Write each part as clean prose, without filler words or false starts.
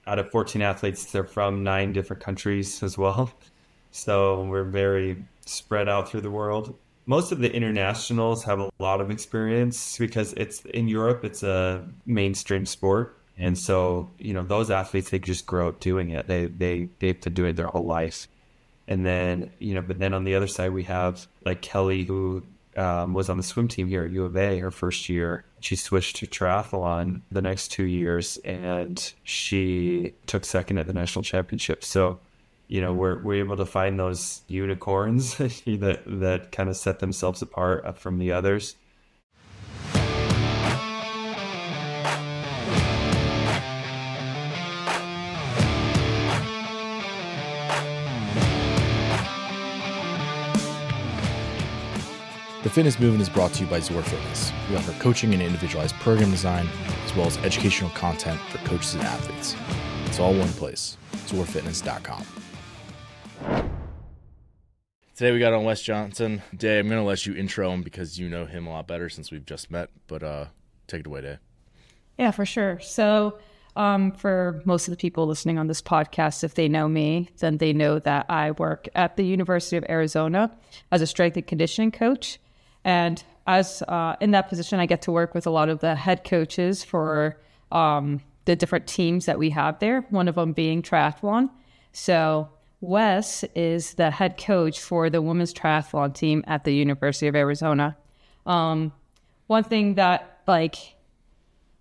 out of 14 athletes, they're from 9 different countries as well. So we're very spread out through the world. Most of the internationals have a lot of experience because it's in Europe, it's a mainstream sport. And so, those athletes, they just grow up doing it. They have to do it their whole life. And then, but then on the other side, we have like Kelly, who was on the swim team here at U of A her first year. She switched to triathlon the next 2 years, and she took second at the national championship. So, we're able to find those unicorns that kind of set themselves apart from the others. The Fitness Movement is brought to you by Zor Fitness. We offer coaching and individualized program design, as well as educational content for coaches and athletes. It's all one place, zorfitness.com. Today we got on Wes Johnson. Day, I'm going to let you intro him because you know him a lot better since we've just met, but take it away, Day. Yeah, for sure. So for most of the people listening on this podcast, if they know me, then they know that I work at the University of Arizona as a strength and conditioning coach. And as in that position, I get to work with a lot of the head coaches for the different teams that we have there, one of them being triathlon. So Wes is the head coach for the women's triathlon team at the University of Arizona. One thing that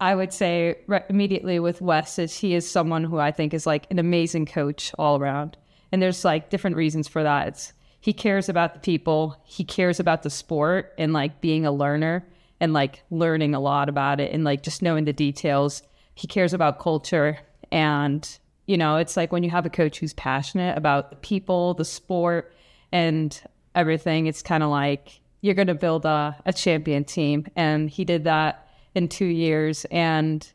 I would say immediately with Wes is he is someone who I think is like an amazing coach all around. And there's different reasons for that. He cares about the people, he cares about the sport and being a learner and learning a lot about it and just knowing the details. He cares about culture. And, it's when you have a coach who's passionate about the people, the sport and everything, it's kind of you're going to build a champion team. And he did that in 2 years. And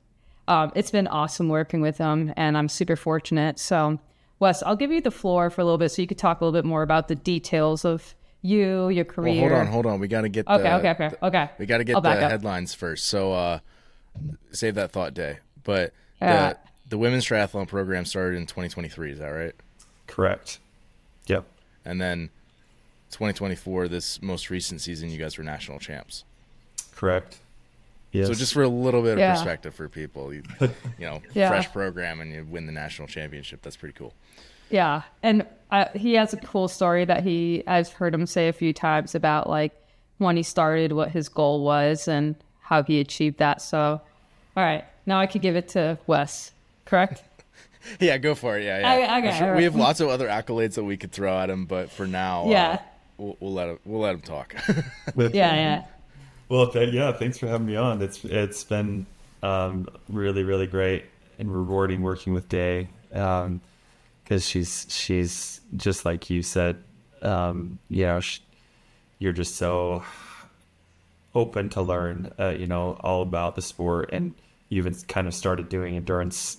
it's been awesome working with him. And I'm super fortunate. So Wes, I'll give you the floor for a little bit so you could talk a little bit more about the details of your career. Well, hold on. We got to get Okay. We got to get the headlines first. So save that thought, Day. But the women's triathlon program started in 2023, is that right? Correct. Yep. And then 2024, this most recent season, you guys were national champs. Correct. Yes. So just for a little bit of perspective for people, fresh program and you win the national championship. That's pretty cool. Yeah. And he has a cool story that I've heard him say a few times about when he started, what his goal was and how he achieved that. So, all right, now I could give it to Wes, correct? Yeah, go for it. Yeah. Okay, sure. We have lots of other accolades that we could throw at him, but for now, we'll let him talk. Yeah. Well, thanks for having me on. It's been really, really great and rewarding working with Day because she's just like you said. You're just so open to learn, all about the sport, and you even kind of started doing endurance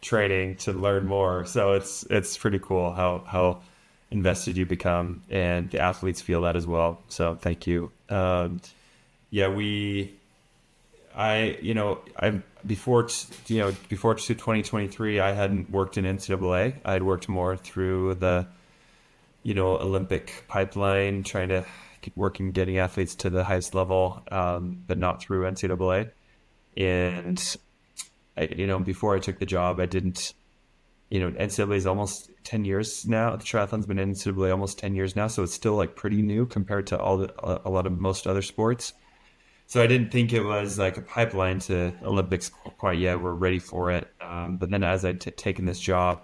training to learn more. So it's pretty cool how invested you become, and the athletes feel that as well. So thank you. Before 2023, I hadn't worked in NCAA. I had worked more through the, Olympic pipeline, trying to keep working, getting athletes to the highest level, but not through NCAA. And before I took the job, I didn't, NCAA is almost 10 years now. The triathlon's been in NCAA almost 10 years now. So it's still pretty new compared to a lot of most other sports. So I didn't think it was a pipeline to Olympics quite yet. We're ready for it. But then as I've taken this job,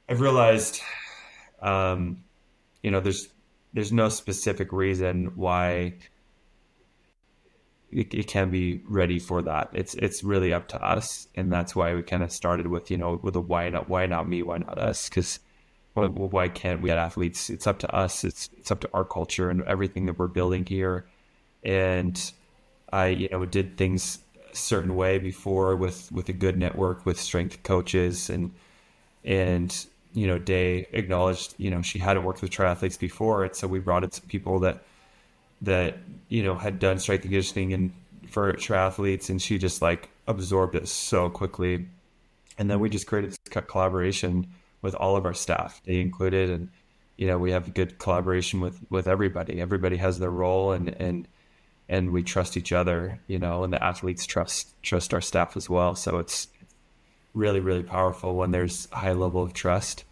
I've realized, there's no specific reason why it can be ready for that. It's really up to us. And that's why we kind of started with, with a why not me, why not us? Because why can't we get athletes? It's up to us. It's up to our culture and everything that we're building here. And I, did things a certain way before with a good network with strength coaches and Day acknowledged, she hadn't worked with triathletes before. And so we brought in some people that had done strength conditioning and for triathletes, and she just absorbed it so quickly. And then we just created this collaboration with all of our staff, they included. And, we have good collaboration with everybody. Everybody has their role, and we trust each other, and the athletes trust our staff as well. So it's really, really powerful when there's a high level of trust.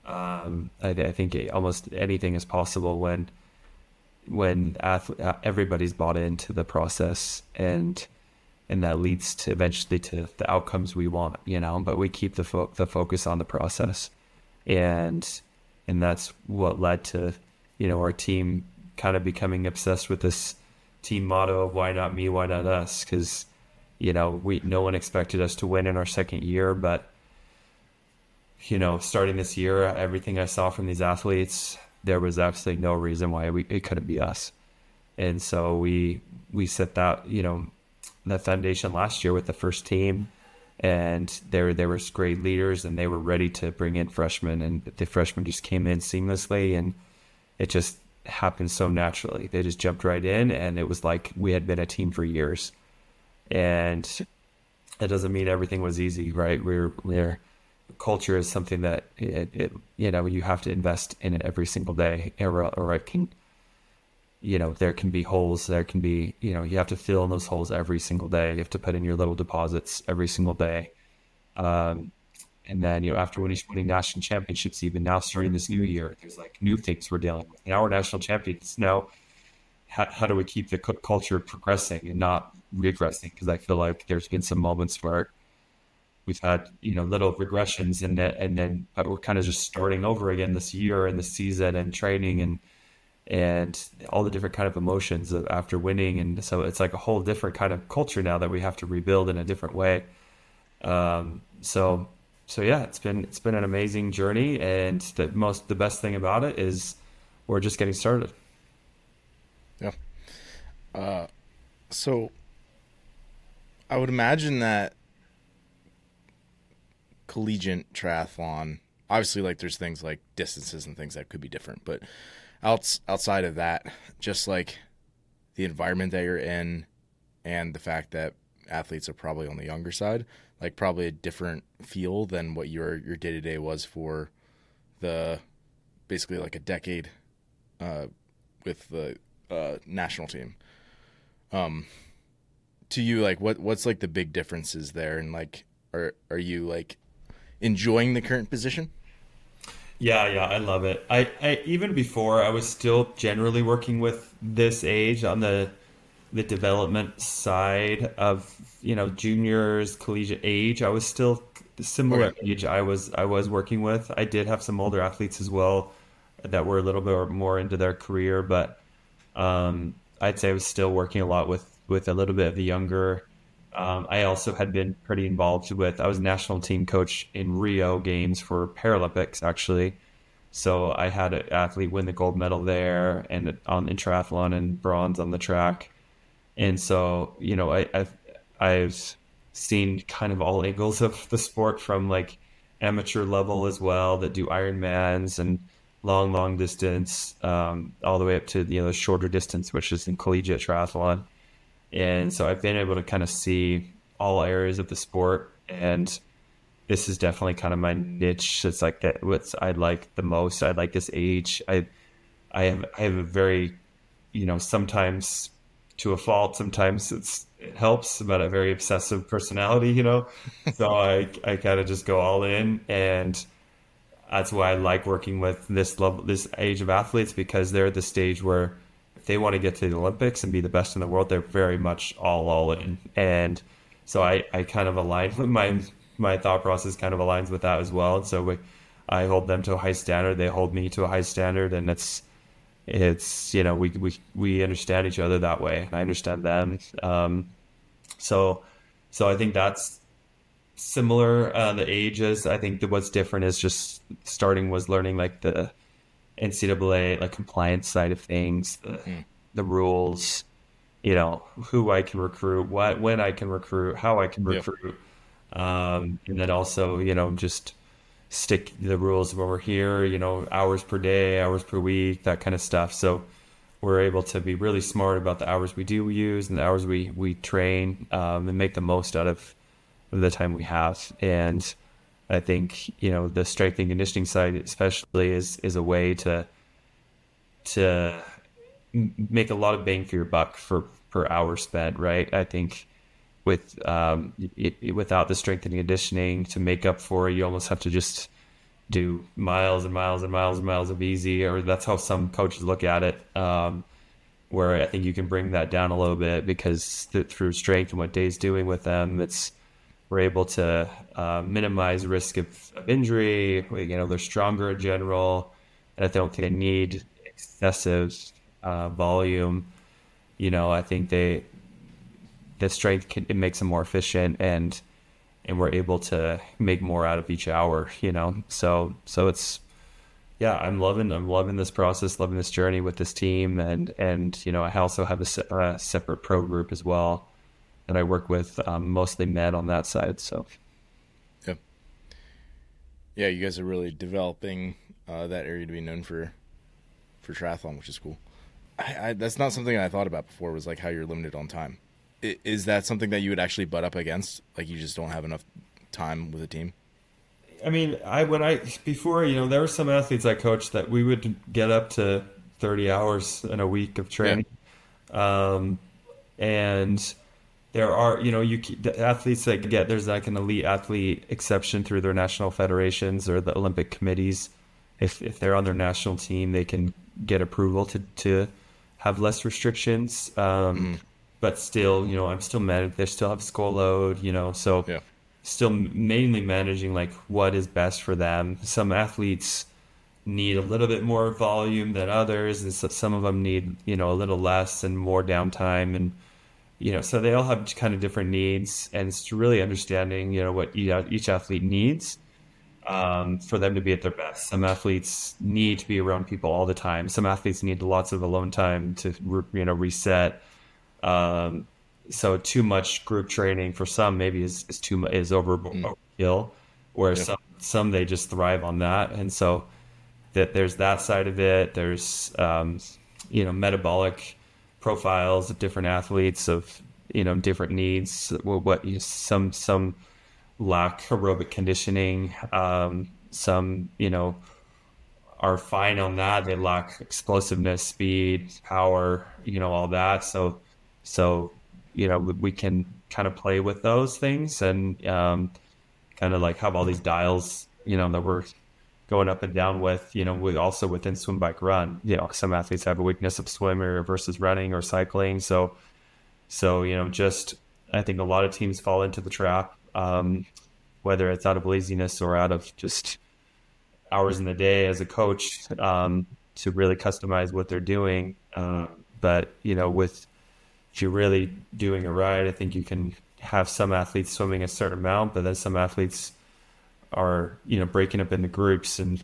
I think almost anything is possible when everybody's bought into the process, and that leads to eventually to the outcomes we want, but we keep the focus on the process. And that's what led to, our team kind of becoming obsessed with this team motto of why not me, why not us? Because, no one expected us to win in our second year, but, starting this year, everything I saw from these athletes, there was absolutely no reason why it couldn't be us. And so we set that, that foundation last year with the first team, and there were great leaders, and they were ready to bring in freshmen, and the freshmen just came in seamlessly, and it just happened so naturally. They just jumped right in, and it was like we had been a team for years. And it doesn't mean everything was easy, right? Culture is something that you have to invest in it every single day, or it can, there can be holes, there can be, you have to fill in those holes every single day. You have to put in your little deposits every single day. And then, after winning national championships, even now starting this new year, there's like new things we're dealing with. Now we're national champions. Now, how do we keep the culture progressing and not regressing? Because I feel like there's been some moments where we've had, little regressions but we're kind of just starting over again this year and this season and training and all the different kind of emotions after winning. And so it's like a whole different kind of culture now that we have to rebuild in a different way. So yeah, it's been an amazing journey, and the best thing about it is we're just getting started. Yeah. So I would imagine that collegiate triathlon, obviously, like there's things like distances and things that could be different, but outside of that, just like the environment that you're in and the fact that athletes are probably on the younger side, like probably a different feel than what your day-to-day was for the basically like a decade with the national team. To you, like what's like the big differences there, and like are you like enjoying the current position? Yeah, I love it. I even before, I was still generally working with this age on the development side of, juniors, collegiate age. I was still similar age I was working with. I did have some older athletes as well that were a little bit more into their career, but I'd say I was still working a lot with a little bit of the younger. I also had been pretty involved I was national team coach in Rio Games for Paralympics, actually. So I had an athlete win the gold medal there and in triathlon and bronze on the track. And so, I've seen kind of all angles of the sport, from like amateur level as well, that do Ironmans and long distance, all the way up to, the shorter distance, which is in collegiate triathlon. And so I've been able to kind of see all areas of the sport, and this is definitely kind of my niche. It's like what I like the most. I like this age. I have a very, sometimes to a fault, sometimes it helps, but a very obsessive personality, So I kind of just go all in, and that's why I like working with this age of athletes, because they're at the stage where if they want to get to the Olympics and be the best in the world, they're very much all in. And so I kind of align with my thought process kind of aligns with that as well. And so I hold them to a high standard. They hold me to a high standard, and it's we understand each other that way, and I understand them. So I think that's similar. The ages, I think what's different is just starting was learning like the NCAA like compliance side of things, the rules, who I can recruit, when I can recruit, how I can recruit, and then also just stick the rules when we're here, hours per day, hours per week, that kind of stuff. So we're able to be really smart about the hours we do use and the hours we train, and make the most out of the time we have. And I think, you know, the strength and conditioning side especially is a way to make a lot of bang for your buck for per hour spent, right? I think with without the strength and conditioning to make up for it, you almost have to just do miles and miles and miles and miles of easy, or that's how some coaches look at it. Where I think you can bring that down a little bit, because through strength and what Day's doing with them, we're able to minimize risk of injury. You know, they're stronger in general, and I don't think they need excessive volume. You know, I think the strength it makes them more efficient, and we're able to make more out of each hour. You know, so it's. Yeah, I'm loving this process, loving this journey with this team, and you know, I also have a separate pro group as well that I work with, mostly men on that side. So, yeah, you guys are really developing that area to be known for triathlon, which is cool. I that's not something I thought about before, was like how you're limited on time. Is that something that you would actually butt up against? Like, you just don't have enough time with a team? I mean, before, you know, there were some athletes I coached that we would get up to 30 hours in a week of training. Yeah. And there are, you know, the athletes that there's like an elite athlete exception through their national federations or the Olympic committees. If they're on their national team, they can get approval to have less restrictions. But still, you know, I'm still they still have school load, you know, so yeah. Still mainly managing like what is best for them. Some athletes need a little bit more volume than others, and so some of them need, you know, a little less and more downtime, and you know, so they all have kind of different needs, and it's really understanding, you know, what each athlete needs for them to be at their best. Some athletes need to be around people all the time. Some athletes need lots of alone time to, you know, reset. So too much group training for some maybe is overkill, whereas some they just thrive on that. And so that there's that side of it. There's you know, metabolic profiles of different athletes, of, you know, different needs. Some lack aerobic conditioning. Some, you know, are fine on that. They lack explosiveness, speed, power, you know, all that. So you know, we can kind of play with those things and kind of like have all these dials, you know, that we're going up and down with. You know, we also within swim, bike, run, you know, some athletes have a weakness of swimmer versus running or cycling. So, you know, just, I think a lot of teams fall into the trap, whether it's out of laziness or out of just hours in the day as a coach, to really customize what they're doing. But, you know, if you're really doing it right, I think you can have some athletes swimming a certain amount, but then some athletes are, you know, breaking up into groups and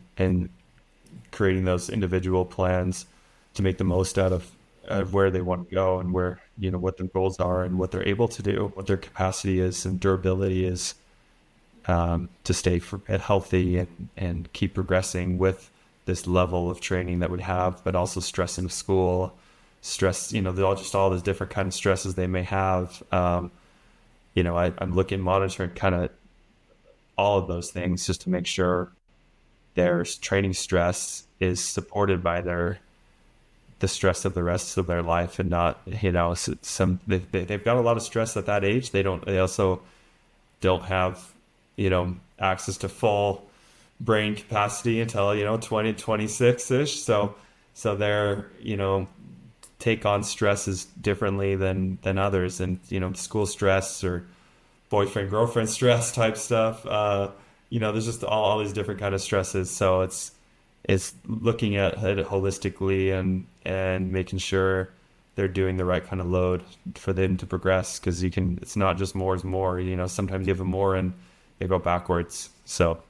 creating those individual plans to make the most out of where they want to go and where, you know, what their goals are and what they're able to do, what their capacity is and durability is, to stay healthy and keep progressing with this level of training that we have, but also stress in school. Stress, you know, all those different kind of stresses they may have. You know, I'm monitoring kind of all of those things just to make sure their training stress is supported by the stress of the rest of their life, and not, you know, they've got a lot of stress at that age. They also don't have, you know, access to full brain capacity until, you know, 20, 26-ish. So they're, you know, take on stresses differently than others, and, you know, school stress or boyfriend girlfriend stress type stuff. You know, there's just all these different kind of stresses. So it's looking at it holistically and making sure they're doing the right kind of load for them to progress, because it's not just more is more. You know, sometimes you give them more and they go backwards. So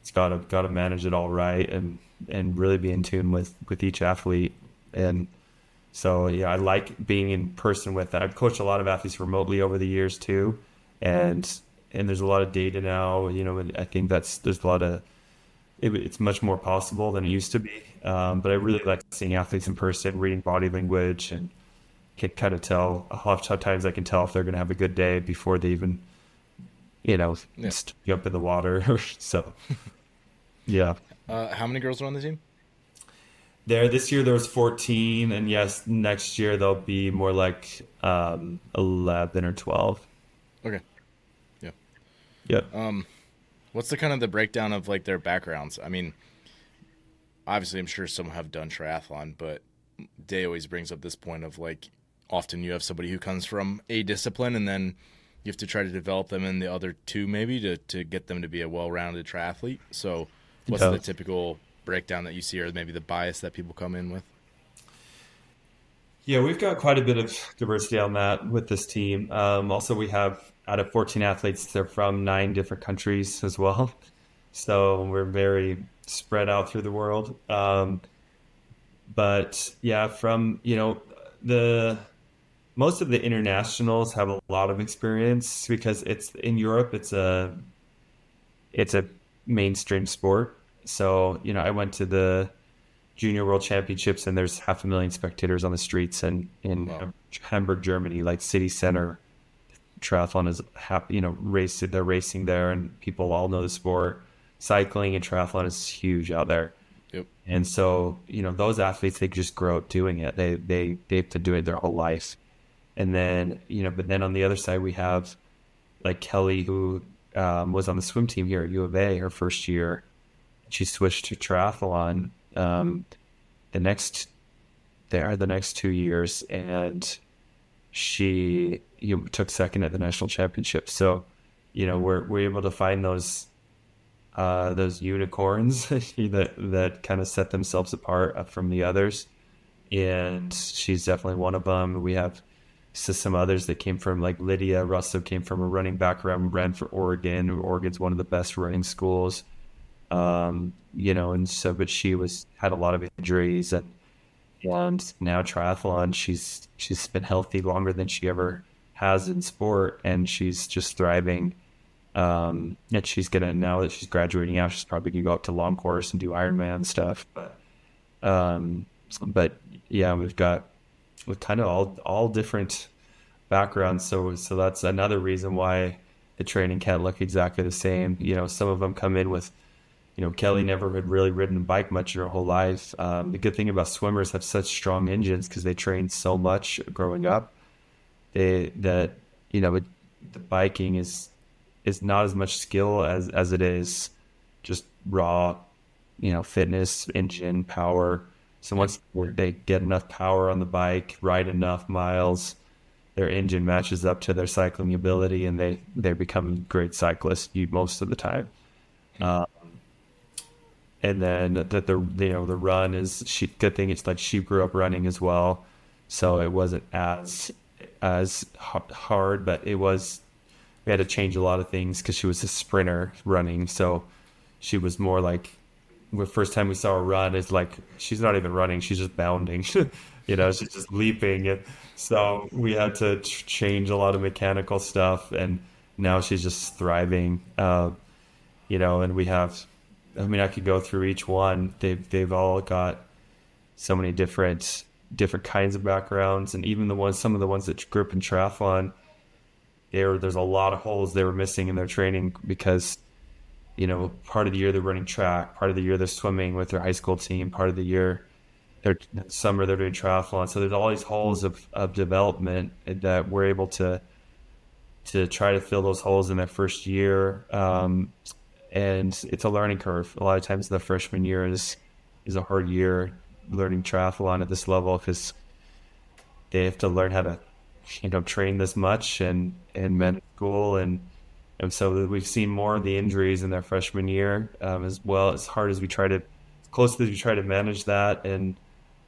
it's got to manage it all right and really be in tune with each athlete. And so, yeah, I like being in person with that. I've coached a lot of athletes remotely over the years too. And there's a lot of data now, you know, and I think there's a lot of, it's much more possible than it used to be. But I really like seeing athletes in person, reading body language, and can kind of tell, a lot of times I can tell if they're going to have a good day before they even Yeah. just jump in the water. So, yeah. How many girls are on the team? This year there was 14, and yes, next year there'll be more like 11 or 12. Okay. Yeah. Yep. What's the kind of the breakdown of like their backgrounds? I mean, obviously I'm sure some have done triathlon, but Day always brings up this point of like often you have somebody who comes from a discipline and then you have to try to develop them in the other two maybe to get them to be a well-rounded triathlete. So what's Yeah. the typical breakdown that you see, or maybe the bias that people come in with? Yeah, we've got quite a bit of diversity on that with this team. Also, we have out of 14 athletes, they're from 9 different countries as well. So we're very spread out through the world. But yeah, the most of the internationals have a lot of experience because it's in Europe. It's a mainstream sport. So I went to the Junior World Championships, and there's 500,000 spectators on the streets, and in Wow. Hamburg, Germany, like city center, triathlon is they're racing there, and people all know the sport. Cycling and triathlon is huge out there. Yep. And so, those athletes, they just grow up doing it. They have to do it their whole life. And then, but then on the other side, we have like Kelly, who was on the swim team here at U of A her first year. She switched to triathlon the next 2 years, and she took second at the national championship. So, we're able to find those unicorns that kind of set themselves apart from the others, and she's definitely one of them. We have some others that came from, like Lydia Russo came from a running background, ran for Oregon. Oregon's one of the best running schools. And so, but she had a lot of injuries, and now triathlon, she's been healthy longer than she ever has in sport, and she's just thriving. And now that she's graduating out, she's probably gonna go up to long course and do Ironman stuff. But yeah, we've kind of all different backgrounds. So that's another reason why the training can't look exactly the same. Some of them come in with, Kelly never had really ridden a bike much in her whole life. The good thing about swimmers have such strong engines because they train so much growing up. The biking is not as much skill as it is just raw, fitness, engine, power. So once they get enough power on the bike, ride enough miles, their engine matches up to their cycling ability, and they become great cyclists most of the time. And then the run is good thing. It's like she grew up running as well, so it wasn't as hard, but we had to change a lot of things because she was a sprinter running, so she was more like, the first time we saw her run is like she's not even running, she's just bounding. She's just leaping, and so we had to change a lot of mechanical stuff, and now she's just thriving. And we have, I could go through each one. They've all got so many different kinds of backgrounds, and even some of the ones that grew up in triathlon, there's a lot of holes they were missing in their training because, part of the year they're running track, part of the year they're swimming with their high school team, part of the year summer they're doing triathlon. So there's all these holes of development that we're able to try to fill those holes in their first year. And it's a learning curve. A lot of times the freshman year is a hard year learning triathlon at this level because they have to learn how to, train this much and manage school. And so we've seen more of the injuries in their freshman year, as well. As hard as closely as we try to manage that. And,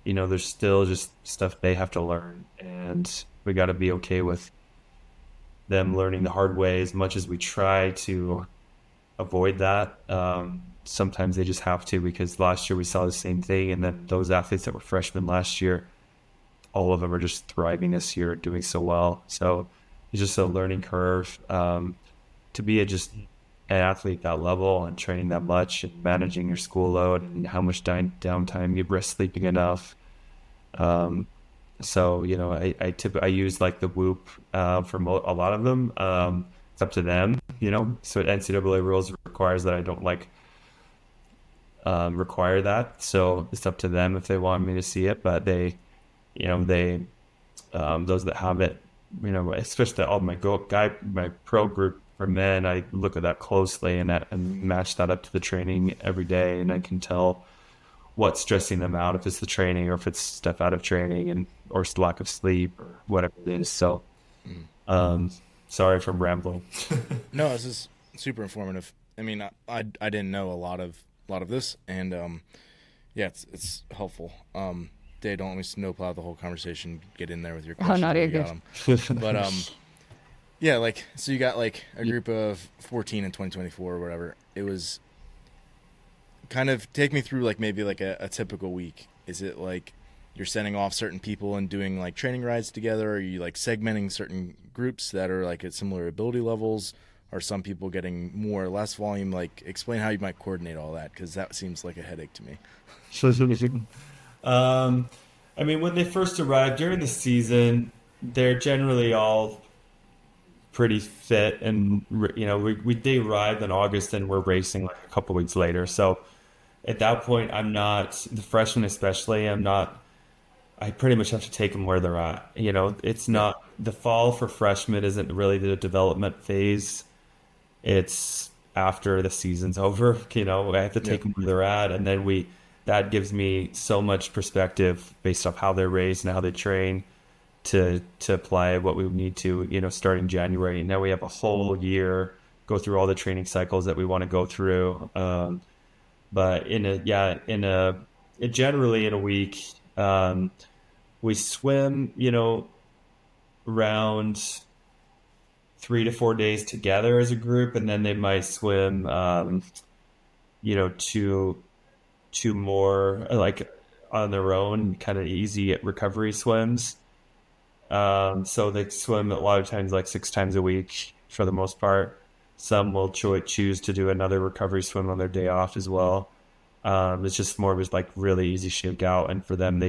there's still just stuff they have to learn. And we got to be okay with them learning the hard way as much as we try to avoid that. Sometimes they just have to, because last year we saw the same thing, and then those athletes that were freshmen last year, all of them are just thriving this year, doing so well. So it's just a learning curve to be just an athlete at that level and training that much and managing your school load and how much downtime you risk sleeping enough. So I use like the Whoop for a lot of them. it's up to them, So NCAA rules requires that I don't require that. So it's up to them if they want me to see it. But they those that have it, especially all my pro group for men, I look at that closely and match that up to the training every day, and I can tell what's stressing them out, if it's the training or if it's stuff out of training or lack of sleep or whatever it is. So, sorry for rambling. No, this is super informative. I mean, I didn't know a lot of this, and it's helpful. Day, don't let me snowplow the whole conversation. Get in there with your questions. Oh, not even good. But so you got a group of 14 in 2024 or whatever. It was kind of take me through maybe a typical week. Is it you're sending off certain people and doing training rides together? Are you segmenting certain groups that are at similar ability levels? Are some people getting more or less volume? Explain how you might coordinate all that, because that seems like a headache to me. I mean, when they first arrive during the season, they're generally all pretty fit, and they arrive in August and we're racing a couple weeks later. So at that point, I'm not, the freshmen especially, I pretty much have to take them where they're at. It's not, the fall for freshmen isn't really the development phase. It's after the season's over. I have to take them where they're at, and then that gives me so much perspective based off how they're raised and how they train to apply what we need to, starting January. Now we have a whole year, go through all the training cycles that we want to go through. But generally in a week, we swim, around 3 to 4 days together as a group, and then they might swim, two more on their own, kind of easy recovery swims. So they swim a lot of times 6 times a week for the most part. Some will choose to do another recovery swim on their day off as well. It's just more of really easy shakeout, and for them,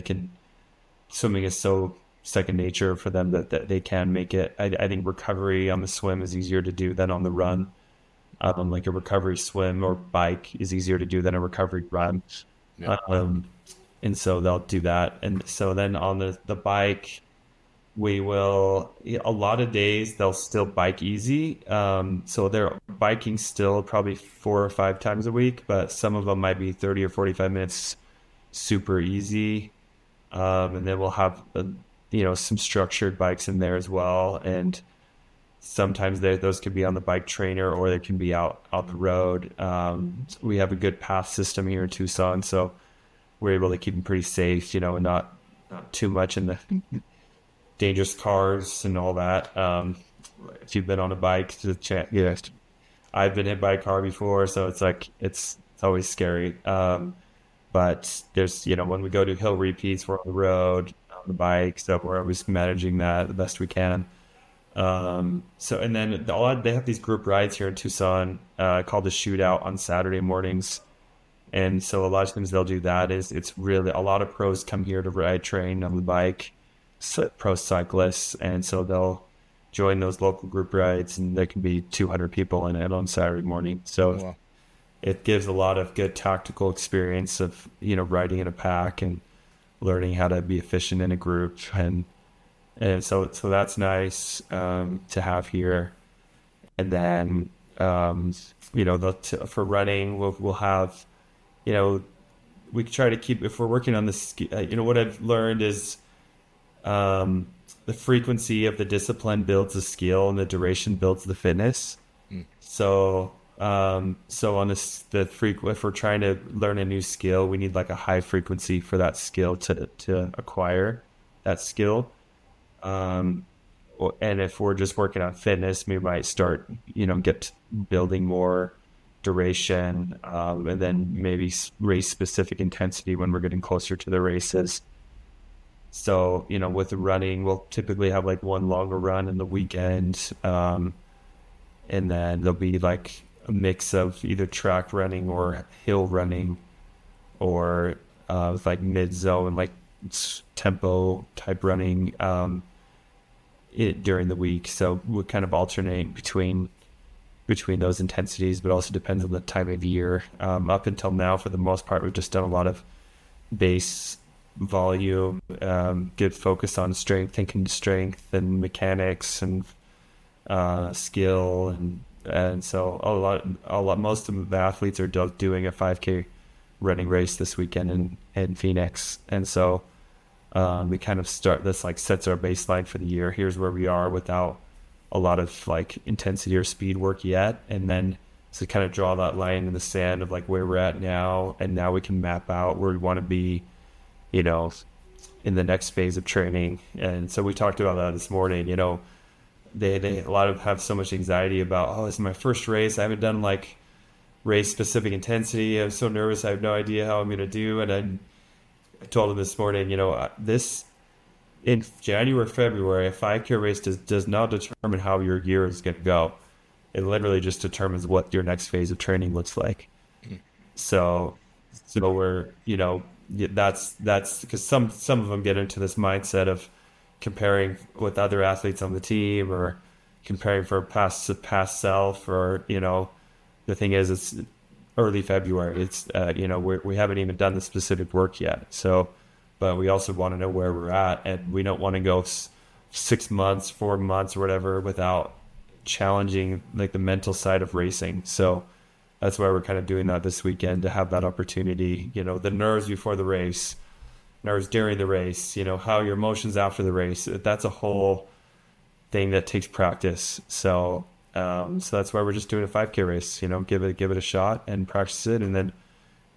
swimming is so second nature for them that they can make it. I think recovery on the swim is easier to do than on the run. A recovery swim or bike is easier to do than a recovery run. Yeah. And so they'll do that. And so then on the bike, we will, a lot of days they'll still bike easy. So they're biking still probably 4 or 5 times a week, but some of them might be 30 or 45 minutes super easy. And then we'll have, some structured bikes in there as well. And sometimes those could be on the bike trainer, or they can be out on the road. We have a good path system here in Tucson, so we're able to keep them pretty safe, and not too much in the dangerous cars and all that. If you've been on a bike, I've been hit by a car before, so it's always scary. But there's, when we go to hill repeats, we're on the road, on the bike, so we're always managing that the best we can. And then they have these group rides here in Tucson called the Shootout on Saturday mornings. And so a lot of times they'll do that. It's really, a lot of pros come here to ride train on the bike, pro cyclists. And so they'll join those local group rides, and there can be 200 people in it on Saturday morning. So it gives a lot of good tactical experience of, riding in a pack and learning how to be efficient in a group. And so that's nice to have here. And then, for running, we'll have, we try to keep, if we're working on this, what I've learned is the frequency of the discipline builds the skill, and the duration builds the fitness. So on this, if we're trying to learn a new skill, we need a high frequency for that skill to acquire that skill. And if we're just working on fitness, we might start, get building more duration, and then maybe race specific intensity when we're getting closer to the races. So, with the running, we'll typically have one longer run in the weekend. And then there'll be a mix of either track running or hill running, or mid zone, tempo type running, during the week. So we kind of alternate between between those intensities, but also depends on the time of year. Up until now, for the most part, we've just done a lot of base volume, good focus on strength and mechanics and skill, and so most of the athletes are doing a 5K running race this weekend in Phoenix, and so we kind of start this, like, sets our baseline for the year. Here's where we are without a lot of like intensity or speed work yet, and then to kind of draw that line in the sand of like where we're at now, and now we can map out where we want to be, in the next phase of training. And so we talked about that this morning. They a lot of have so much anxiety about, oh, this is my first race, I haven't done like race specific intensity, I'm so nervous, I have no idea how I'm going to do. And I told them this morning, this in January, February, a 5K race does not determine how your year is going to go. It literally just determines what your next phase of training looks like. So we're, that's because some of them get into this mindset of comparing with other athletes on the team, or comparing for past self, or, the thing is, it's early February. It's, we haven't even done the specific work yet. So, but we also want to know where we're at, and we don't want to go 6 months, 4 months, or whatever without challenging like the mental side of racing. So that's why we're kind of doing that this weekend, to have that opportunity. The nerves before the race, nerves during the race, how your emotions after the race. That's a whole thing that takes practice. So that's why we're just doing a 5K race. Give it a shot and practice it, and then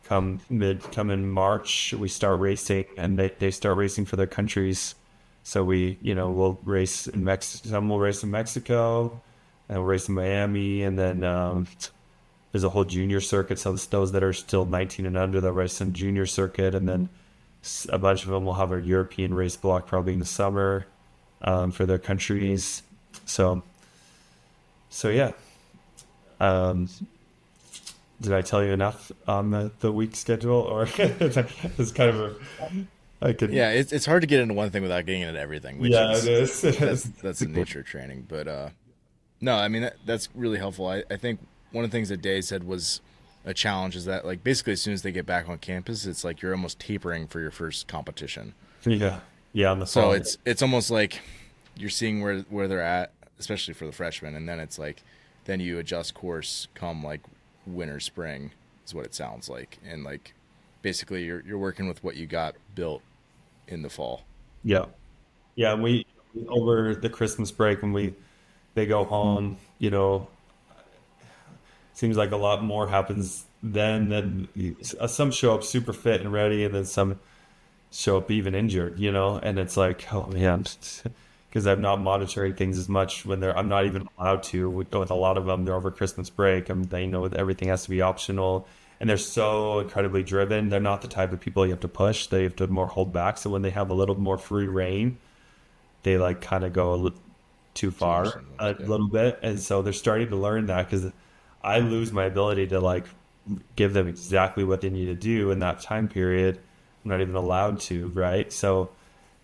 come in March, we start racing, and they start racing for their countries. So we, we'll race in Mexico. Some will race in Mexico, and we'll race in Miami, and then there's a whole junior circuit. So those that are still 19 and under, they'll race in junior circuit, and then a bunch of them will have a European race block probably in the summer for their countries. So yeah. Did I tell you enough on the week schedule, or it's kind of Yeah, it's hard to get into one thing without getting into everything. Which it is. That's the nature of training. But no, I mean that's really helpful. I think one of the things that Day said was a challenge is that, like, basically as soon as they get back on campus, it's like you're almost tapering for your first competition. Yeah. On the fall. So it's almost like you're seeing where they're at, especially for the freshmen, and then it's like then you adjust course come like winter, spring is what it sounds like, and like basically you're working with what you got built in the fall. Yeah. We over the Christmas break, when they go home, seems like a lot more happens then. Some show up super fit and ready, and then some show up even injured, and it's like, oh man, because I'm not monitoring things as much when I'm not even allowed to. With a lot of them, they're over Christmas break, and they know that everything has to be optional, and they're so incredibly driven. They're not the type of people you have to push. They have to more hold back. So when they have a little more free reign, they like kind of go too far a little bit. And so they're starting to learn that, because I lose my ability to like give them exactly what they need to do in that time period. I'm not even allowed to, right? So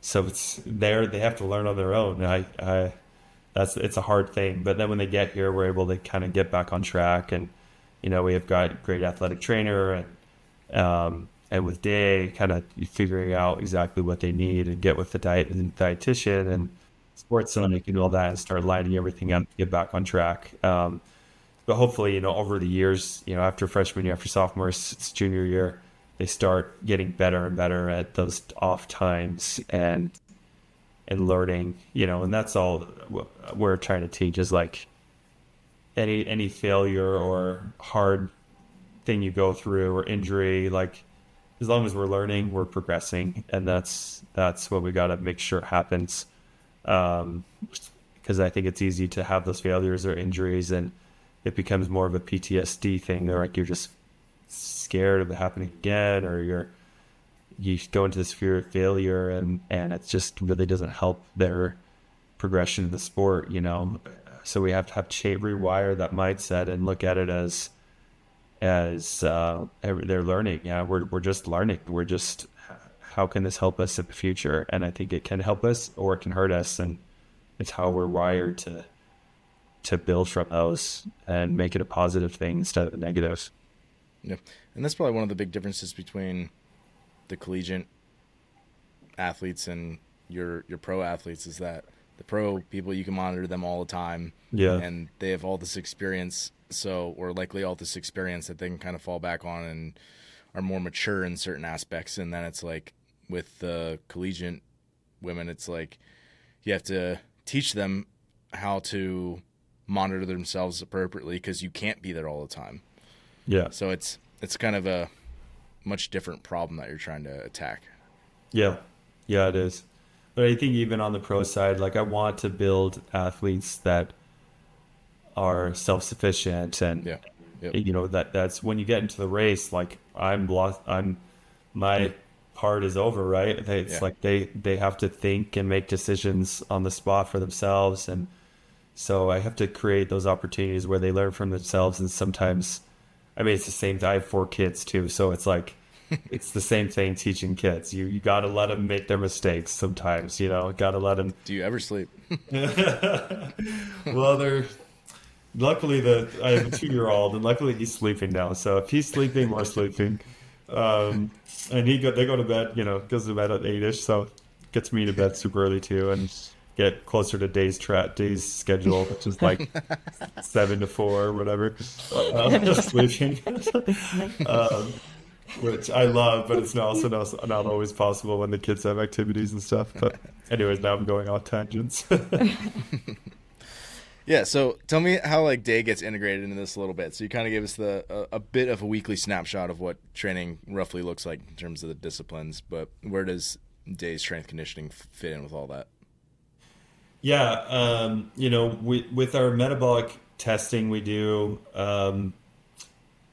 it's there. They have to learn on their own. It's a hard thing. But then when they get here, we're able to kind of get back on track, and we have got a great athletic trainer, and with Day kind of figuring out exactly what they need, and get with the dietitian and sports clinic and all that, and start lining everything up, get back on track. But hopefully, over the years, after freshman year, after sophomore, junior year, they start getting better and better at those off times and learning, and that's all we're trying to teach, is like any failure or hard thing you go through or injury, like as long as we're learning, we're progressing, and that's what we got to make sure happens. Because I think it's easy to have those failures or injuries, and it becomes more of a PTSD thing. They're like, you're just scared of it happening again, or you go into this fear of failure, and it just really doesn't help their progression in the sport, So we have to rewire that mindset and look at it as they're learning. Yeah, we're just learning. We're just, how can this help us in the future? And I think it can help us or it can hurt us, and it's how we're wired to build from those and make it a positive thing instead of a negative. Yeah. And that's probably one of the big differences between the collegiate athletes and your pro athletes, is that the pro people, you can monitor them all the time. Yeah. And they have all this experience, or likely all this experience that they can kind of fall back on and are more mature in certain aspects. And then it's like with the collegiate women, it's like you have to teach them how to monitor themselves appropriately because you can't be there all the time. Yeah. So it's kind of a much different problem that you're trying to attack. Yeah. Yeah, it is. But I think even on the pro side, like I want to build athletes that are self-sufficient and, Yep. you know, that's when you get into the race, like my part is over, right? It's like they have to think and make decisions on the spot for themselves. And so I have to create those opportunities where they learn from themselves. And sometimes, I mean, it's the same. I have 4 kids too. So it's like, it's the same thing teaching kids. You got to let them make their mistakes sometimes, you know, got to let them. Do you ever sleep? Well, luckily I have a 2-year-old and luckily he's sleeping now. So if he's sleeping, we're sleeping. And they go to bed, you know, goes to bed at 8-ish. So gets me to bed super early too and get closer to day's schedule, which is like 7 to 4 or whatever. Sleeping. Which I love, but it's also not always possible when the kids have activities and stuff. But anyways, now I'm going off tangents. Yeah, so tell me how like day gets integrated into this a little bit. So you kind of gave us a bit of a weekly snapshot of what training roughly looks like in terms of the disciplines, but where does day's strength conditioning fit in with all that? Yeah, you know, with our metabolic testing we do,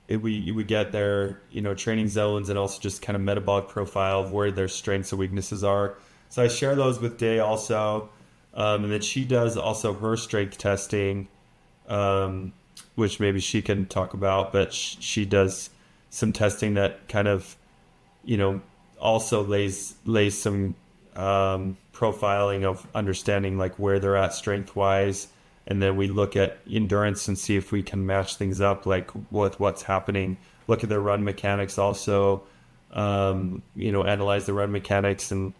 we get their, you know, training zones and also just kind of metabolic profile of where their strengths and weaknesses are. So I share those with Day also. And then she does also her strength testing, which maybe she can talk about, but she does some testing that kind of, you know, also lays some profiling of understanding like where they're at strength wise. And then we look at endurance and see if we can match things up, like with what's happening. Look at their run mechanics also, you know, analyze the run mechanics and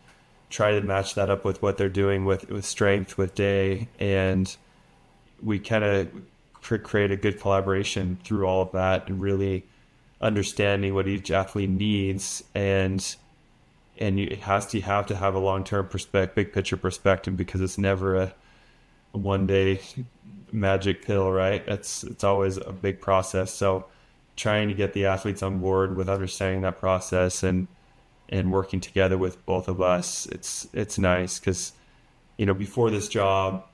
try to match that up with what they're doing with strength, with Day. And we kind of create a good collaboration through all of that and really understanding what each athlete needs. And you have to have a long-term big picture perspective, because it's never a one day magic pill, right? It's always a big process. So trying to get the athletes on board with understanding that process and working together with both of us, it's nice, because, you know, before this job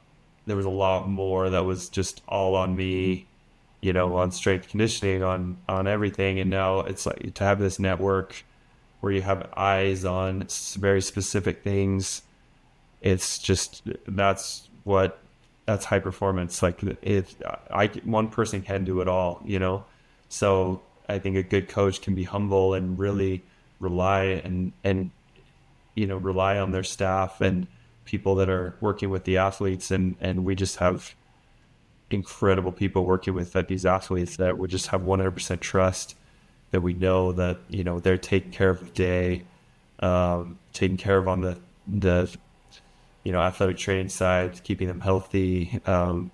there was a lot more that was just all on me, you know, on strength conditioning, on everything. And now it's like to have this network where you have eyes on very specific things. It's just, that's high performance. Like one person can do it all, you know? So I think a good coach can be humble and really rely and you know, rely on their staff and people that are working with the athletes. And we just have incredible people working with these athletes that we just have 100% trust that we know that, you know, they're taken care of the day, taken care of on the you know, athletic training side, keeping them healthy. But,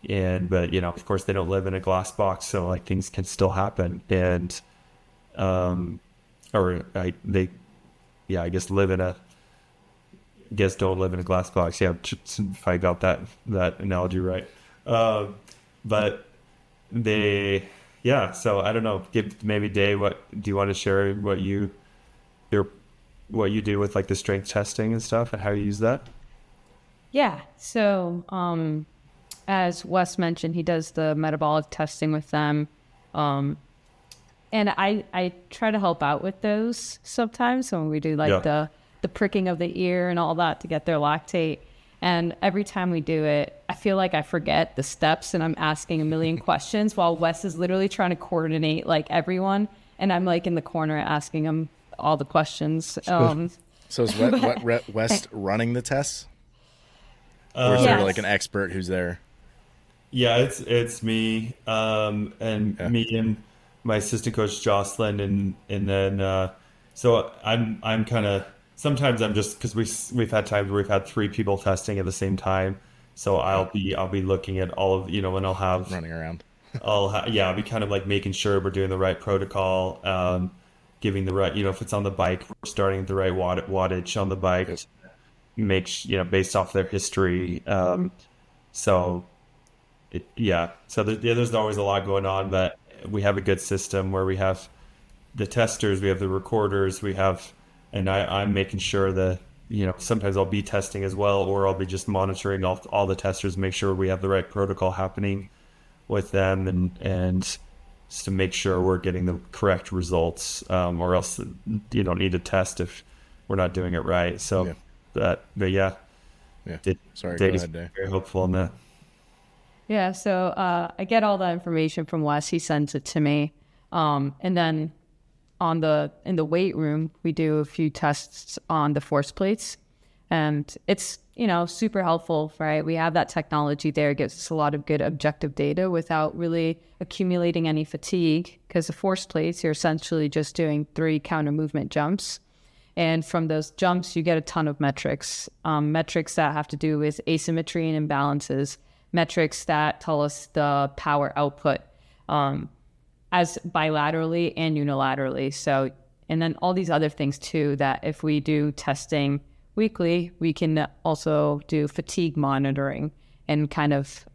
you know, of course they don't live in a glass box, so like things can still happen. And, I guess don't live in a glass box. Yeah. If I got that analogy right. But so I don't know, give maybe Day, what do you want to share what you do with like the strength testing and stuff and how you use that? Yeah. So, as Wes mentioned, he does the metabolic testing with them. And I try to help out with those sometimes. So when we do like the pricking of the ear and all that to get their lactate. And every time we do it, I feel like I forget the steps and I'm asking a million questions while Wes is literally trying to coordinate like everyone. And I'm like in the corner asking him all the questions. So is Wes running the tests? Or is there like an expert who's there? Yeah, it's me, and Yeah. me and my assistant coach Jocelyn, and then so I'm kind of sometimes I'm just because we've had times where we've had three people testing at the same time, so Yeah. I'll be looking at all of and Running around. I'll be kind of like making sure we're doing the right protocol, giving the right if it's on the bike we're starting at the right wattage on the bike, Yep. based off their history, so. So there's always a lot going on, but we have a good system where we have the testers, we have the recorders, and I'm making sure that, sometimes I'll be testing as well, or I'll be just monitoring all the testers, make sure we have the right protocol happening with them, and just to make sure we're getting the correct results, or else you don't need to test if we're not doing it right. So, Yeah. but yeah, Yeah. Dave Sorry. Go is ahead, Dave. very hopeful in that. Yeah, so I get all the information from Wes. He sends it to me, and then in the weight room, we do a few tests on the force plates, and it's super helpful, right? We have that technology there. It gives us a lot of good objective data without really accumulating any fatigue, because the force plates, you're essentially just doing 3 counter movement jumps. And from those jumps, you get a ton of metrics, metrics that have to do with asymmetry and imbalances, metrics that tell us the power output, as bilaterally and unilaterally. So, and then all these other things too, that if we do testing weekly, we can also do fatigue monitoring and kind of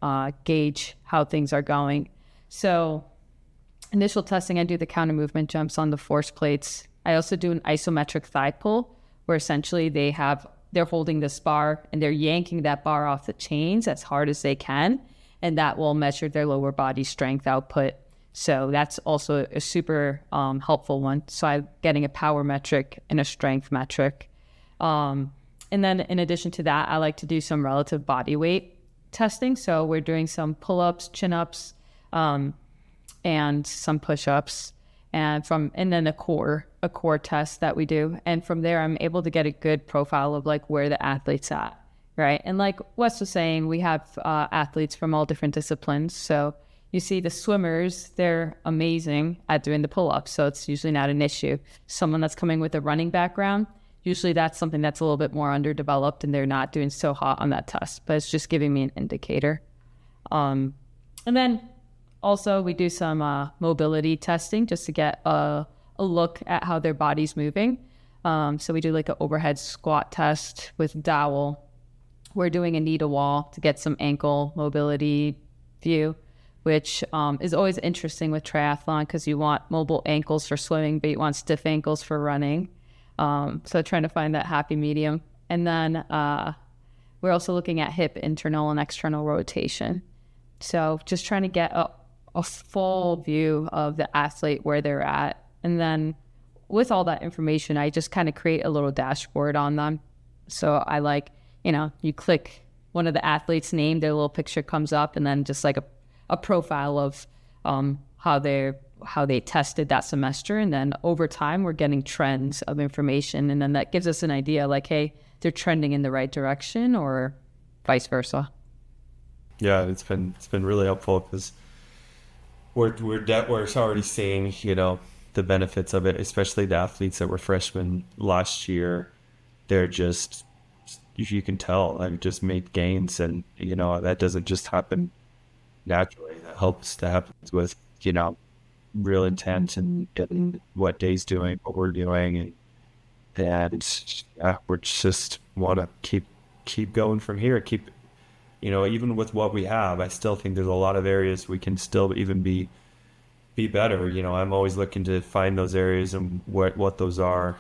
gauge how things are going. So initial testing, I do the counter movement jumps on the force plates. I also do an isometric thigh pull, where essentially they're holding this bar and they're yanking that bar off the chains as hard as they can, and that will measure their lower body strength output. So that's also a super helpful one. So I'm getting a power metric and a strength metric. And then in addition to that, I like to do some relative body weight testing. So we're doing some pull-ups, chin-ups, and some push-ups, and then a core test that we do. And from there, I'm able to get a good profile of like where the athlete's at, right? And like Wes was saying, we have athletes from all different disciplines. So you see the swimmers, they're amazing at doing the pull-ups, so it's usually not an issue. Someone that's coming with a running background, usually that's something that's a little bit more underdeveloped and they're not doing so hot on that test, but it's just giving me an indicator. And then also we do some mobility testing just to get a look at how their body's moving. So we do like an overhead squat test with dowel. We're doing a knee to wall to get some ankle mobility view, which is always interesting with triathlon because you want mobile ankles for swimming, but you want stiff ankles for running. So trying to find that happy medium. And then we're also looking at hip internal and external rotation. So just trying to get a full view of the athlete, where they're at. And then with all that information, I just kind of create a little dashboard on them. So I like, you click one of the athletes' name, their little picture comes up, and then just like a profile of how they tested that semester. And then over time, we're getting trends of information. And then that gives us an idea like, hey, they're trending in the right direction or vice versa. Yeah, it's been really helpful because we're already seeing the benefits of it, especially the athletes that were freshmen last year. They're just, you can tell, like, just made gains, and that doesn't just happen naturally. That helps to happen with real intent and getting what Day's doing, what we're doing, and we're just want to keep going from here. Even with what we have, I still think there's a lot of areas we can still even be better. I'm always looking to find those areas and what those are.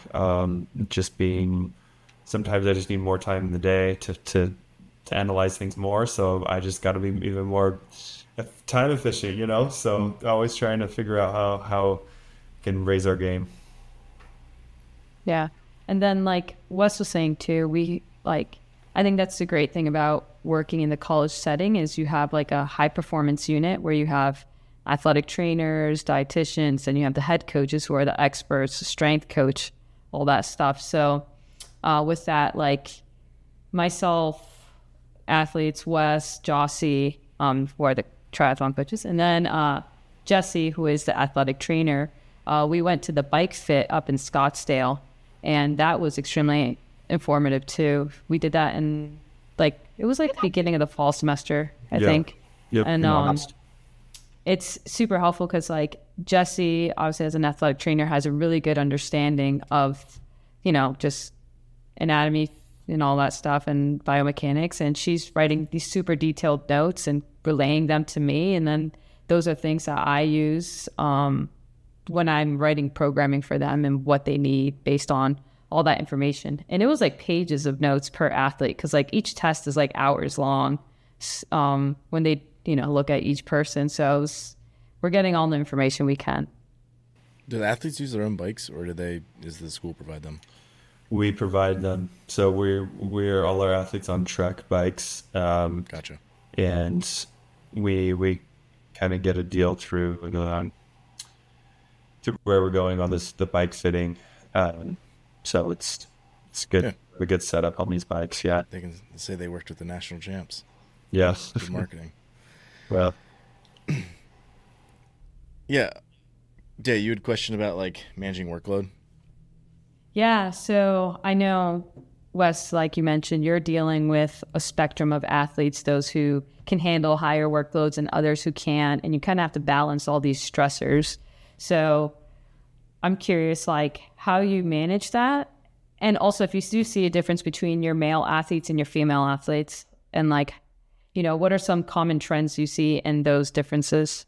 Sometimes I just need more time in the day to analyze things more. So I just got to be even more time efficient, So always trying to figure out how we can raise our game. Yeah. And then like Wes was saying too, I think that's the great thing about working in the college setting is you have like a high performance unit where you have athletic trainers, dietitians, and you have the head coaches who are the experts, the strength coach, all that stuff. So with that, like myself, athletes, Wes, Jossie, who are the triathlon coaches. And then Jesse, who is the athletic trainer, we went to the bike fit up in Scottsdale, and that was extremely informative too. We did that in it was like the beginning of the fall semester, I think. Yep. And it's super helpful because Jesse, obviously as an athletic trainer, has a really good understanding of, just anatomy and all that stuff and biomechanics. And she's writing these super detailed notes and relaying them to me. And then those are things that I use when I'm writing programming for them and what they need based on all that information. And it was pages of notes per athlete because each test is hours long when they look at each person. So we're getting all the information we can. Do the athletes use their own bikes, or does the school provide them? We provide them. So we're all our athletes on Trek bikes. Gotcha. And we kind of get a deal through to where we're going on the bike fitting. So it's good. Yeah. A good setup on these bikes. Yeah. They can say they worked with the national champs. Yes. Good marketing. Well. Yeah. Day, you had a question about managing workload? Yeah. So I know, Wes, like you mentioned, you're dealing with a spectrum of athletes, those who can handle higher workloads and others who can't, and you kind of have to balance all these stressors. So I'm curious, how you manage that. And also if you do see a difference between your male athletes and your female athletes, and what are some common trends you see in those differences?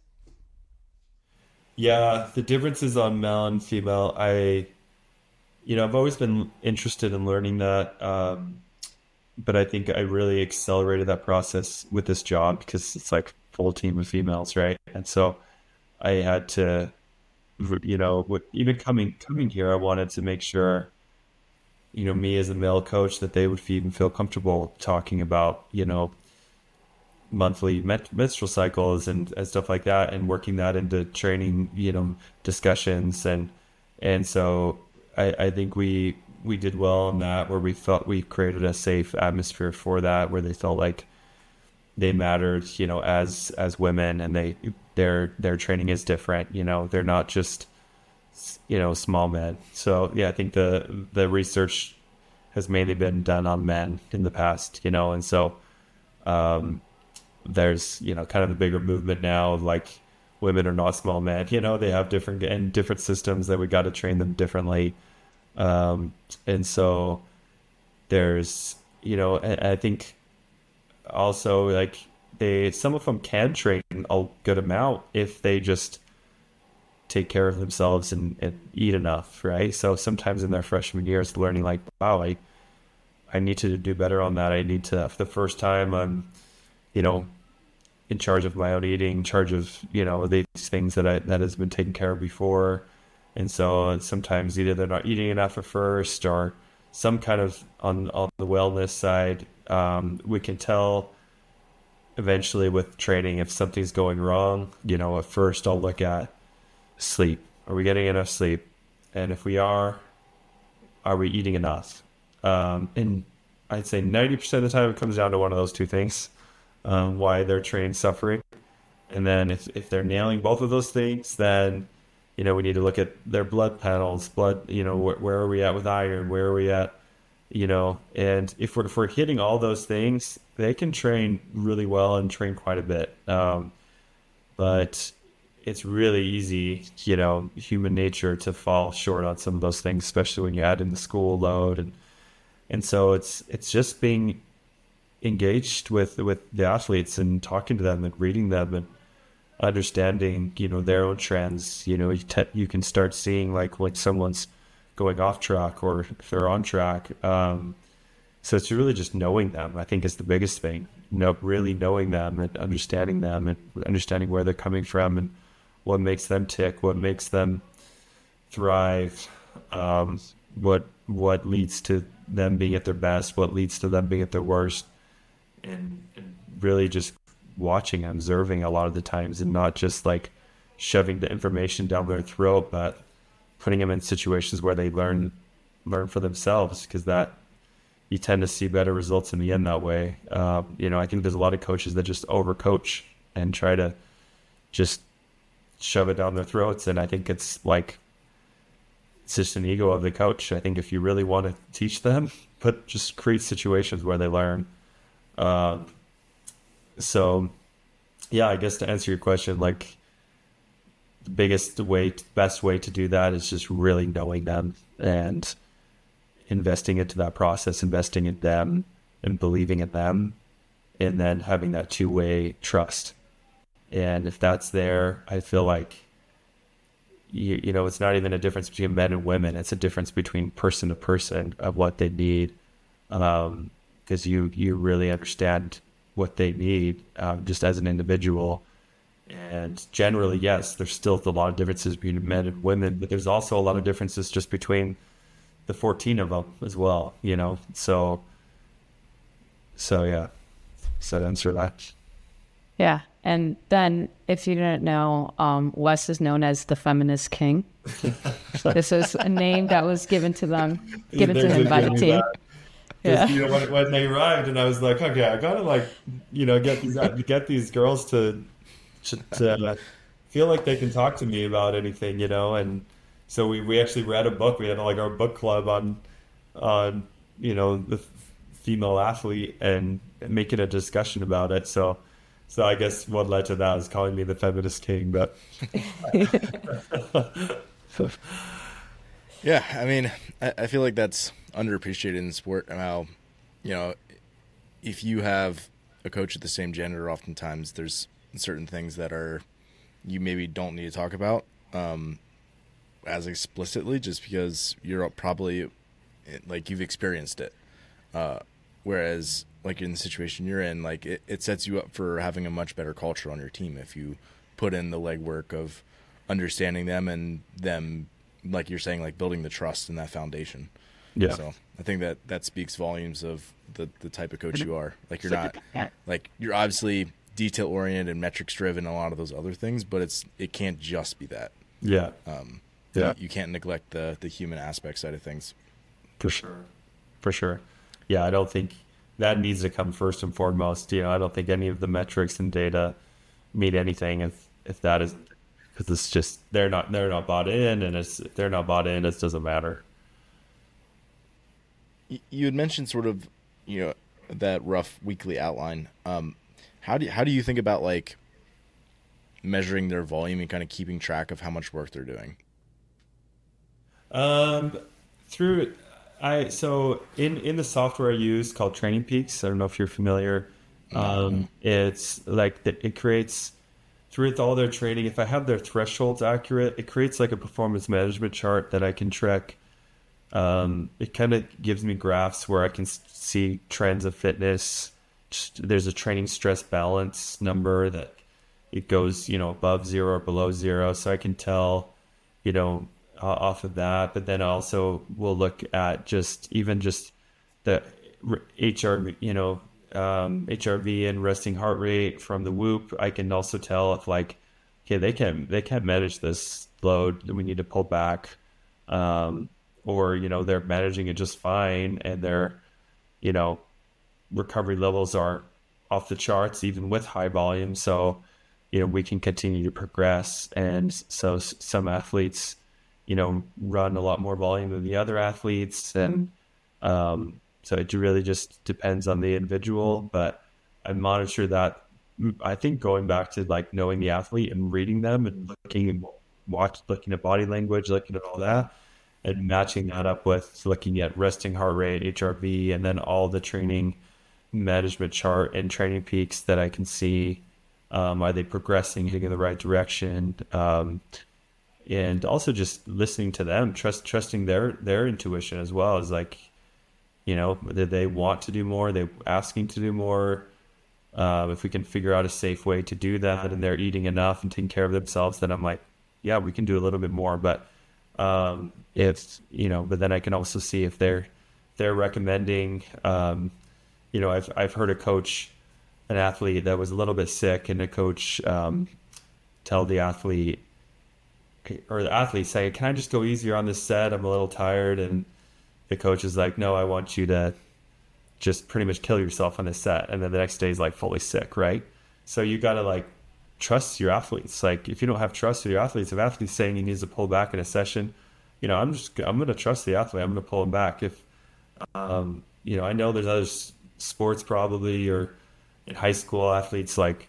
Yeah, the differences on male and female, I've always been interested in learning that. But I think I really accelerated that process with this job because it's full team of females, right? And so I had to, even coming here, I wanted to make sure, me as a male coach, that they would even feel comfortable talking about, monthly menstrual cycles and stuff like that, and working that into training, discussions. And so I think we did well on that, where we felt we created a safe atmosphere for that, where they felt like they mattered, as women, and their training is different, they're not just, small men. So yeah, I think the research has mainly been done on men in the past, and so there's, kind of the bigger movement now of women are not small men, they have different systems that we got to train them differently. And so there's, I think also some of them can train a good amount if they just take care of themselves and eat enough, right? So sometimes in their freshman years, learning wow, I need to do better on that. I need to, for the first time, I'm, in charge of my own eating, in charge of, these things that has been taken care of before. And so sometimes either they're not eating enough at first, or some kind of on the wellness side. We can tell eventually with training if something's going wrong. At first I'll look at sleep. Are we getting enough sleep? And if we are we eating enough? And I'd say 90% of the time it comes down to one of those two things, why their training's suffering. And then if they're nailing both of those things, then we need to look at their blood panels, where are we at with iron? Where are we at? And if we're hitting all those things, they can train really well and train quite a bit. But it's really easy, human nature to fall short on some of those things, especially when you add in the school load. And so it's just being engaged with the athletes and talking to them and reading them and understanding, their own trends. You can start seeing when someone's going off track or if they're on track. So it's really just knowing them, I think, is the biggest thing. Really knowing them and understanding where they're coming from and what makes them tick, what makes them thrive, what leads to them being at their best, what leads to them being at their worst, and really just watching and observing a lot of the times, and not just shoving the information down their throat, but putting them in situations where they learn for themselves, because that you tend to see better results in the end that way. I think there's a lot of coaches that just overcoach and try to just shove it down their throats. And I think it's just an ego of the coach. I think if you really want to teach them, just create situations where they learn. So yeah, I guess to answer your question, the best way to do that is just really knowing them and investing into that process, investing in them and believing in them, and then having that two-way trust. And if that's there, I feel like, it's not even a difference between men and women. It's a difference between person to person of what they need. Because you really understand what they need, just as an individual. And generally, yes, there's still a lot of differences between men and women, but there's also a lot of differences just between the 14 of them as well, So yeah, so to answer that. Yeah. And then if you didn't know, Wes is known as the feminist king. This is a name that was given to him by the team. Yeah. When they arrived, and I was like, okay, I gotta get these girls to feel like they can talk to me about anything, and so we actually read a book. We had our book club on the female athlete and making a discussion about it. So I guess what led to that was calling me the feminist king. But yeah, I mean, I feel like that's underappreciated in sport. And how, if you have a coach of the same gender, oftentimes there's certain things that you maybe don't need to talk about as explicitly, just because you're probably you've experienced it. Whereas in the situation you're in, it sets you up for having a much better culture on your team if you put in the legwork of understanding them and them, like you're saying, building the trust in that foundation. Yeah. So I think that speaks volumes of the type of coach you are. You're not you're obviously detail oriented and metrics driven, a lot of those other things, but it can't just be that. Yeah. You can't neglect the human aspect side of things. For sure. Yeah, I don't think that needs to come first and foremost. I don't think any of the metrics and data mean anything if that is, because it's just they're not bought in, and if they're not bought in, it doesn't matter. You had mentioned sort of that rough weekly outline. How do you think about measuring their volume and kind of keeping track of how much work they're doing? So in the software I use called Training Peaks, I don't know if you're familiar. It's it creates, through all their training, if I have their thresholds accurate, it creates a performance management chart that I can track. It kind of gives me graphs where I can see trends of fitness. There's a training stress balance number that it goes, above 0 or below 0. So I can tell, off of that. But then also we'll look at just the HRV, HRV and resting heart rate from the Whoop. I can also tell if okay, they can't manage this load, we need to pull back. Or, they're managing it just fine, and their, recovery levels are off the charts, even with high volume. So, we can continue to progress. And so some athletes, run a lot more volume than the other athletes. And so it really just depends on the individual. But I monitor that, I think, going back to knowing the athlete and reading them and looking at body language, looking at all that, and matching that up with looking at resting heart rate, HRV, and then all the training management chart and Training Peaks that I can see. Are they progressing, heading in the right direction? And also just listening to them, trusting their intuition as well. As did they want to do more? Are they asking to do more? If we can figure out a safe way to do that, and they're eating enough and taking care of themselves, then I'm yeah, we can do a little bit more. But but then I can also see if they're recommending, I've heard a coach, an athlete that was a little bit sick, and the coach tell the athlete, or the athlete say, can I just go easier on this set? I'm a little tired. And the coach is like, no, I want you to just pretty much kill yourself on the set, and then the next day is like fully sick, right? So you got to like trust your athletes. Like if you don't have trust with your athletes, if athlete's saying he needs to pull back in a session, I'm going to trust the athlete. I'm going to pull him back. If I know there's other sports probably, or in high school athletes, like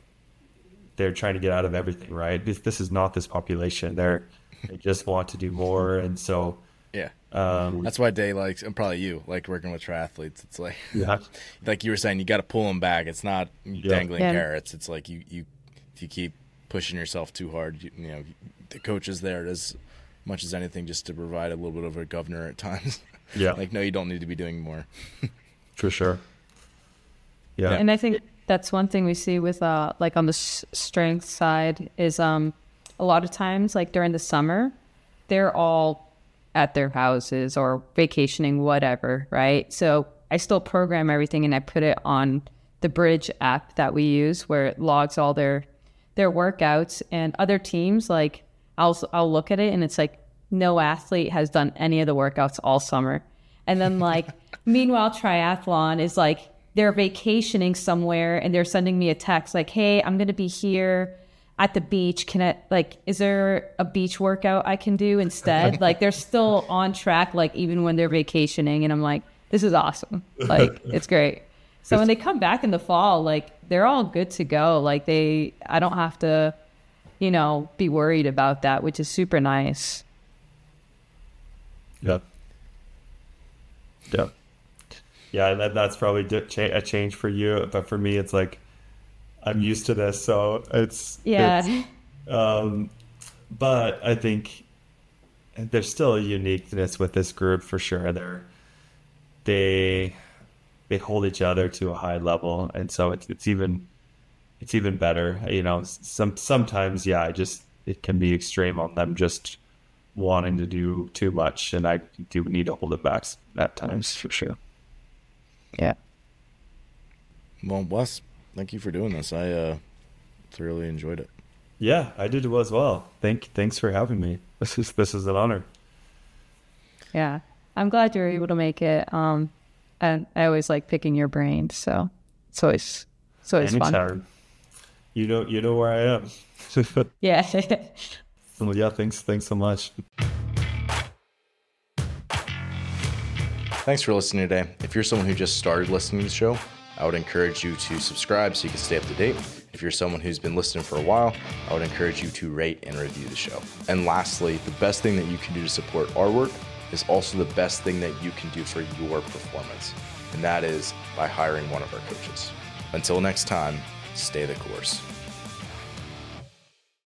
they're trying to get out of everything, right? This is not this population. They just want to do more, and so yeah. That's why Day likes, and probably you like working with triathletes. It's like, like you were saying, you got to pull them back. It's not dangling carrots. It's like you keep pushing yourself too hard. The coach is there as much as anything just to provide a little bit of a governor at times. Yeah. Like, no, you don't need to be doing more. For sure. Yeah. And I think that's one thing we see with like on the strength side is a lot of times, like during the summer, they're all at their houses or vacationing, whatever, right? So I still program everything, and I put it on the Bridge app that we use, where it logs all their workouts. And other teams, like I'll look at it, and it's like no athlete has done any of the workouts all summer. And then like meanwhile, triathlon is like they're vacationing somewhere, and they're sending me a text like, hey, I'm going to be here at the beach. Is there a beach workout I can do instead? Like they're still on track, like even when they're vacationing. And I'm like, this is awesome. Like, it's great. So when they come back in the fall, like they're all good to go. Like I don't have to, be worried about that, which is super nice. Yeah. Yeah. Yeah. That's probably a change for you. But for me, it's like, I'm used to this, so it's but I think there's still a uniqueness with this group for sure. They hold each other to a high level, and so it's even better. Sometimes it can be extreme on them just wanting to do too much, and I do need to hold it back at times for sure. Yeah. Well, Wes, thank you for doing this. I thoroughly enjoyed it. Yeah, I did as well. Thanks for having me. This is an honor. Yeah, I'm glad you were able to make it. And I always like picking your brain, so it's always fun. You know where I am. Yeah. So yeah, thanks so much. Thanks for listening today. If you're someone who just started listening to the show, I would encourage you to subscribe so you can stay up to date. If you're someone who's been listening for a while, I would encourage you to rate and review the show. And lastly, the best thing that you can do to support our work is also the best thing that you can do for your performance. And that is by hiring one of our coaches. Until next time, stay the course.